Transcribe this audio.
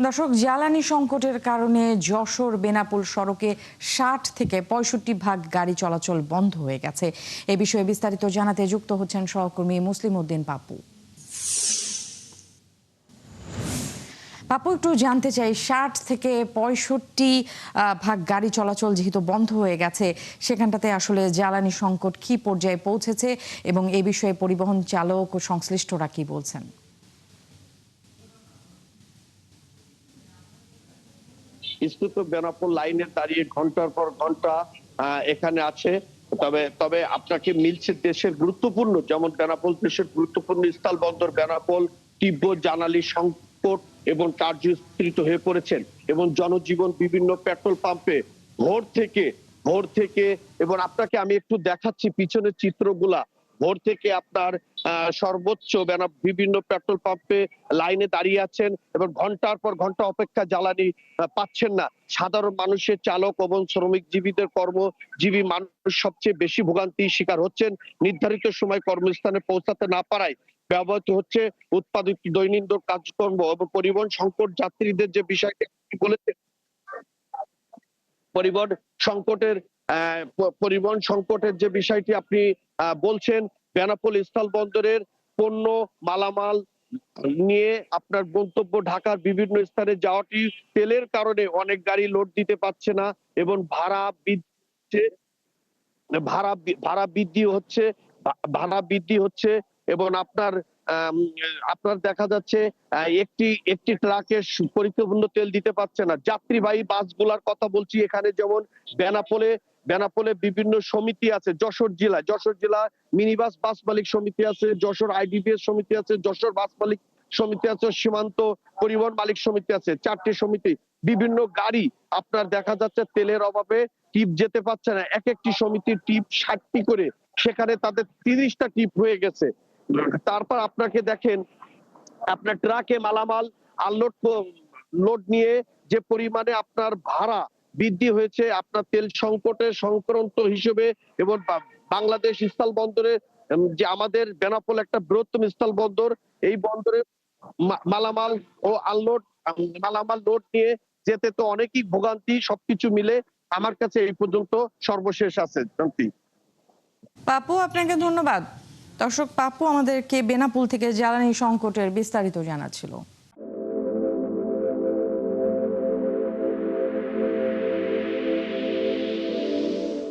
দর্শক, জ্বালানি সংকটের কারণে যশোর বেনাপোল সড়কে ৬০ থেকে ৬৫% গাড়ি চলাচল বন্ধ হয়ে গেছে। এ বিষয়ে বিস্তারিত জানাতে যুক্ত হচ্ছেন সহকর্মী মুসলিম উদ্দিন পাপু। পাপু, একটু জানতে চাই, ৬০ থেকে ৬৫% গাড়ি চলাচল যেহেতু বন্ধ হয়ে গেছে, সেখানটাতে আসলে জ্বালানি সংকট কি পর্যায়ে পৌঁছেছে এবং এ বিষয়ে পরিবহন চালক ও সংশ্লিষ্টরা কি বলছেন? স্কুল বেনাপোল লাইনে দাঁড়িয়ে ঘন্টার পর ঘন্টা এখানে আছে। তবে তবে আপনাকে মিলছে দেশের গুরুত্বপূর্ণ, যেমন বেনাপোল দেশের গুরুত্বপূর্ণ স্থল বন্দর বেনাপোল তীব্র জ্বালানি সংকট এবং কার্যস্থিত হয়ে পড়েছেন এবং জনজীবন বিভিন্ন পেট্রোল পাম্পে ভোর থেকে এবং আপনাকে আমি একটু দেখাচ্ছি পিছনের চিত্রগুলা। ভোর থেকে আপনার সর্বোচ্চ বিভিন্ন পেট্রোল পাম্পে লাইনে দাঁড়িয়ে আছেন এবং ঘন্টার পর ঘন্টা অপেক্ষা জ্বালানি পাচ্ছেন না। সাধারণ মানুষের, চালক এবং শ্রমিকজীবীদের, কর্মজীবী মানুষ সবচেয়ে বেশি ভোগান্তির শিকার হচ্ছেন। নির্ধারিত সময় কর্মস্থানে পৌঁছাতে না পারায় ব্যবহৃত হচ্ছে উৎপাদিত দৈনন্দিন কাজকর্ম এবং পরিবহন সংকট। যাত্রীদের যে বিষয়টি বলেছে, পরিবহন সংকটের পরিবহন সংকটের যে বিষয়টি আপনি বলছেন, বেনাপোল স্থল বন্দরের পণ্য মালামাল নিয়ে আপনার গন্তব্য ঢাকার বিভিন্ন স্থানে যাওয়াটি তেলের কারণে অনেক গাড়ি লোড দিতে পারছে না এবং ভাড়া ভাড়া বৃদ্ধি হচ্ছে ভাড়া বৃদ্ধি হচ্ছে এবং আপনার দেখা যাচ্ছে একটি একটি ট্রাকে পরিপূর্ণ তেল দিতে পারছে না। যাত্রীবাহী বাসগুলার কথা বলছি, এখানে যেমন বেনাপোলে বিভিন্ন সমিতি আছে। যশোর জেলা মিনিবাস বাস মালিক সমিতি আছে, যশোর আইডিবিএস সমিতি আছে, যশোর বাস মালিক সমিতি আছে, সীমান্ত পরিবহন মালিক সমিতি আছে। 4টি সমিতি, বিভিন্ন গাড়ি আপনার দেখা যাচ্ছে তেলের অভাবে টিপ যেতে পারছে না। এক একটি সমিতির টিপ 60টি করে, সেখানে তাদের 30টা টিপ হয়ে গেছে। তারপর আপনাকে দেখেন, আপনার ট্রাকে মালামাল আনলোড লোড নিয়ে যে পরিমাণে আপনার ভাড়া বৃদ্ধি হয়েছে, আপনার তেল সংকটের সংক্রান্ত হিসেবে এবং বাংলাদেশ স্থল বন্দরে, যে আমাদের বেনাপোল একটা বৃহত্তম স্থল বন্দর, এই বন্দরে মালামাল ও মালামাল লোড নিয়ে যেতে তো অনেকই ভোগান্তি। সবকিছু মিলে আমার কাছে এই পর্যন্ত সর্বশেষ আছে। পাপু, আপনাকে ধন্যবাদ। দর্শক, পাপু আমাদেরকে বেনাপোল থেকে জ্বালানি সংকটের বিস্তারিত জানাচ্ছিল।